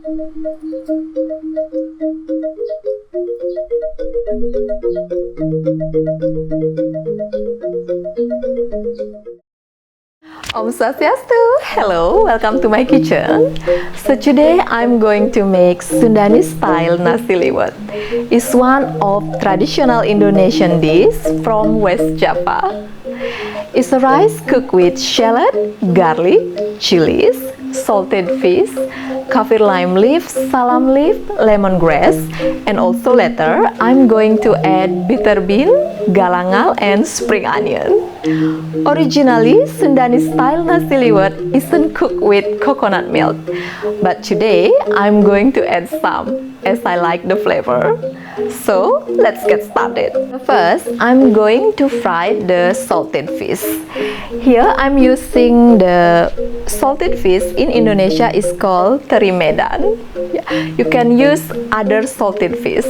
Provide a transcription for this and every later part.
Om Swastiastu! Hello, welcome to my kitchen. So today I'm going to make Sundanese style nasi liwet. It's one of traditional Indonesian dish from West Java. It's a rice cooked with shallot, garlic, chilies, salted fish, kaffir lime leaf, salam leaf, lemongrass, and also later I'm going to add bitter bean, galangal, and spring onion. Originally, Sundanese style nasi liwet isn't cooked with coconut milk, but today I'm going to add some as I like the flavor. So let's get started. First, I'm going to fry the salted fish. Here I'm using the salted fish in Indonesia is called teri Medan. You can use other salted fish,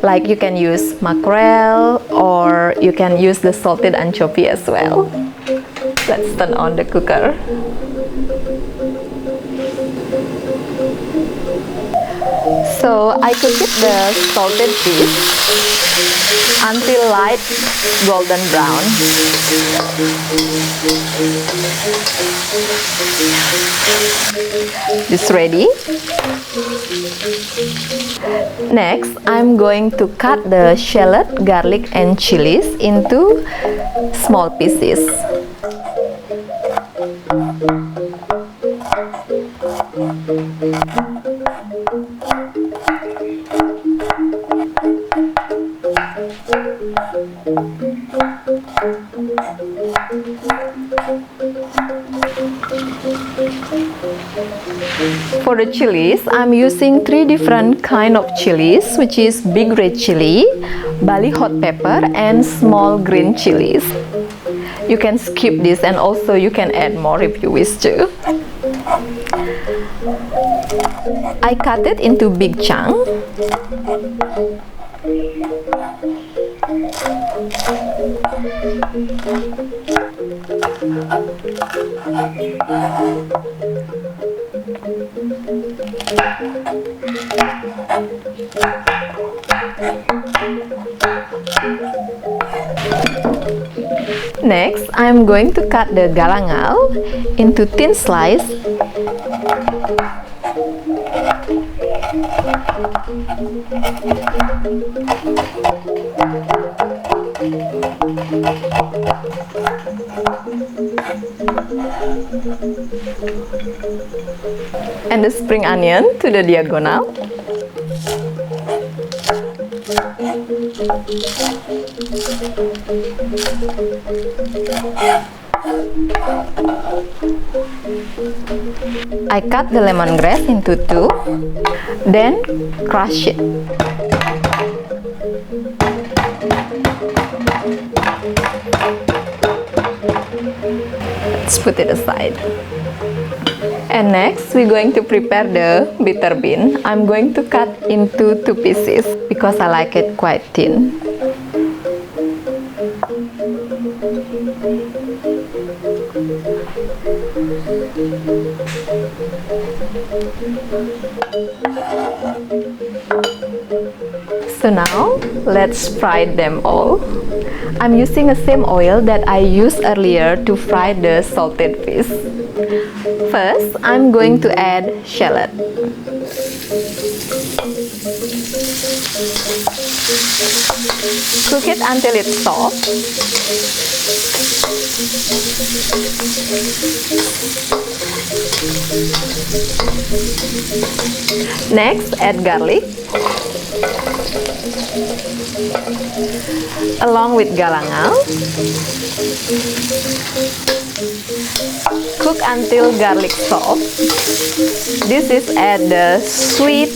like you can use mackerel or you can use the salted anchovy as well. Let's turn on the cooker. So I cook the salted fish until light golden brown. This ready. Next, I'm going to cut the shallot, garlic, and chilies into small pieces. For the chilies, I'm using 3 different kind of chilies, which is big red chili, Bali hot pepper, and small green chilies. You can skip this and also you can add more if you wish to. I cut it into big chunks. Next, I'm going to cut the galangal into thin slices. And the spring onion to the diagonal. I cut the lemongrass into 2, then crush it. Let's put it aside. And next, we're going to prepare the bitter bean. I'm going to cut into 2 pieces because I like it quite thin. So now, let's fry them all. I'm using the same oil that I used earlier to fry the salted fish. First, I'm going to add shallot. Cook it until it's soft. Next, add garlic along with galangal. Cook until garlic soft. This is add the sweet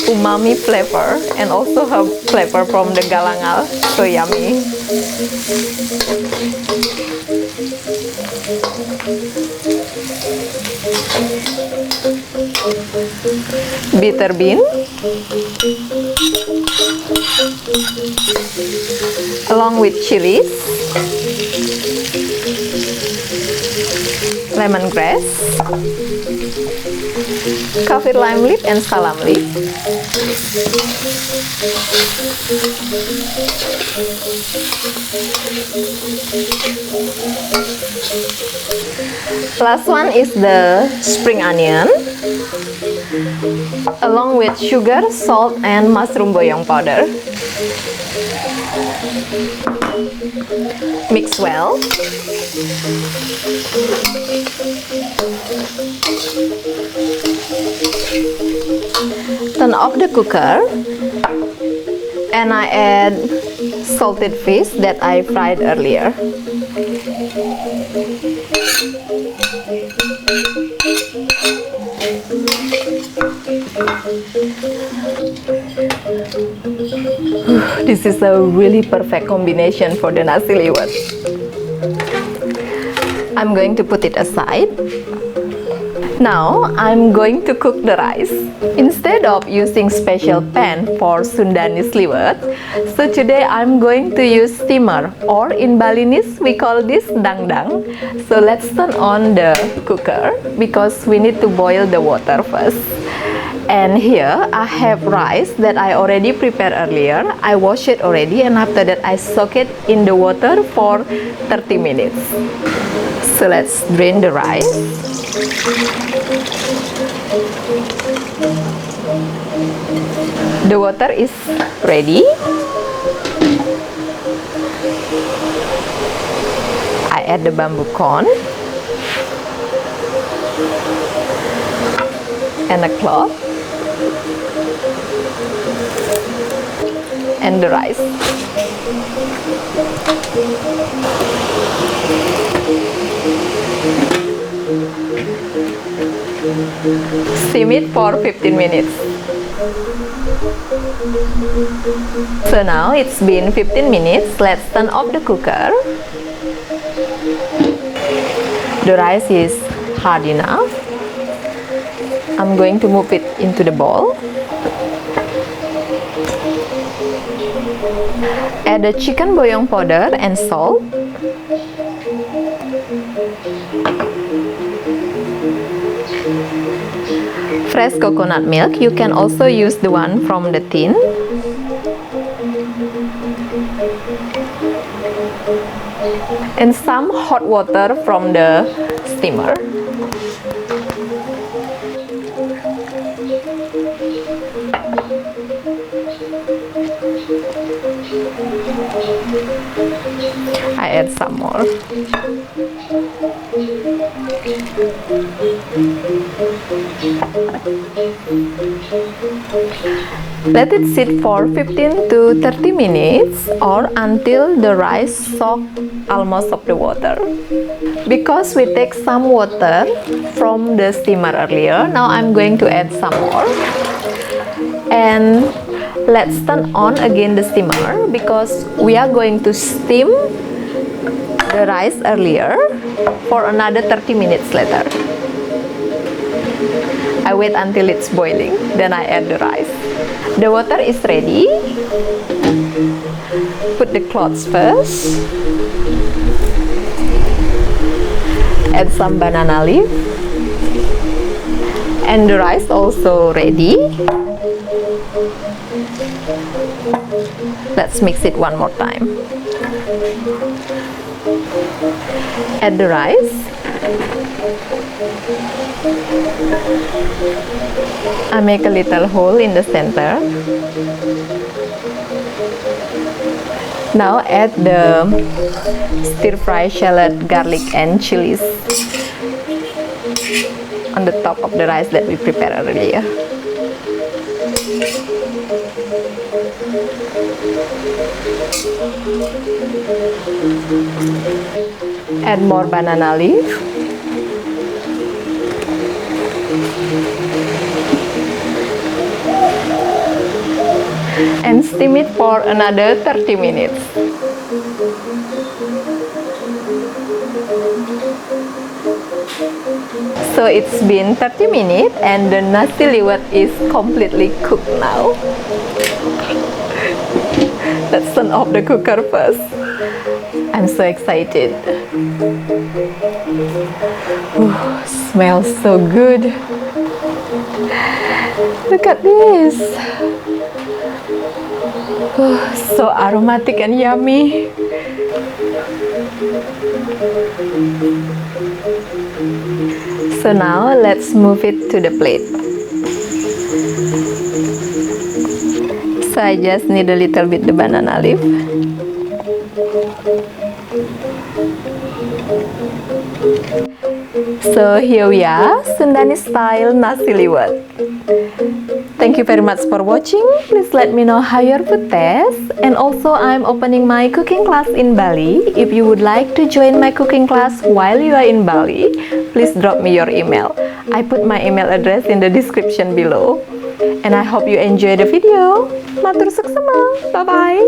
umami flavor and also herb flavor from the galangal. So yummy. Bitter bean along with chilies, lemongrass, kaffir lime leaf, and salam leaf. Last one is the spring onion, along with sugar, salt, and mushroom boyong powder. Mix well. Turn off the cooker and I add salted fish that I fried earlier. This is a really perfect combination for the nasi liwet. I'm going to put it aside. Now I'm going to cook the rice. Instead of using special pan for Sundanese liwet, so today I'm going to use steamer, or in Balinese we call this dangdang. So let's turn on the cooker because we need to boil the water first. And here I have rice that I already prepared earlier. I wash it already, and after that I soak it in the water for 30 minutes. So let's drain the rice. The water is ready. I add the bamboo corn and a cloth and the rice. Steam it for 15 minutes. So now it's been 15 minutes. Let's turn off the cooker. The rice is hard enough. I'm going to move it into the bowl. Add the chicken boyong powder and salt. Fresh coconut milk. You can also use the one from the tin. And some hot water from the steamer. I add some more. Let it sit for 15 to 30 minutes or until the rice soaks almost of the water. Because we take some water from the steamer earlier, now I'm going to add some more. And let's turn on again the steamer because we are going to steam the rice earlier for another 30 minutes later. I wait until it's boiling, then I add the rice. The water is ready. Put the cloths first. Add some banana leaf. And the rice also ready. Let's mix it one more time. Add the rice. I make a little hole in the center. Now add the stir-fry shallot, garlic, and chilies on the top of the rice that we prepared earlier. Add more banana leaf. And steam it for another 30 minutes. So it's been 30 minutes and the nasi liwet is completely cooked now. Let's turn off the cooker first. I'm so excited. Smells so good. Look at this. So aromatic and yummy. So now let's move it to the plate. So I just need a little bit the banana leaf. So here we are, Sundani style nasi liwet. Thank you very much for watching. Please let me know how your food tastes. And also I'm opening my cooking class in Bali. If you would like to join my cooking class while you are in Bali, please drop me your email. I put my email address in the description below. And I hope you enjoy the video. Matur suksema. Bye-bye.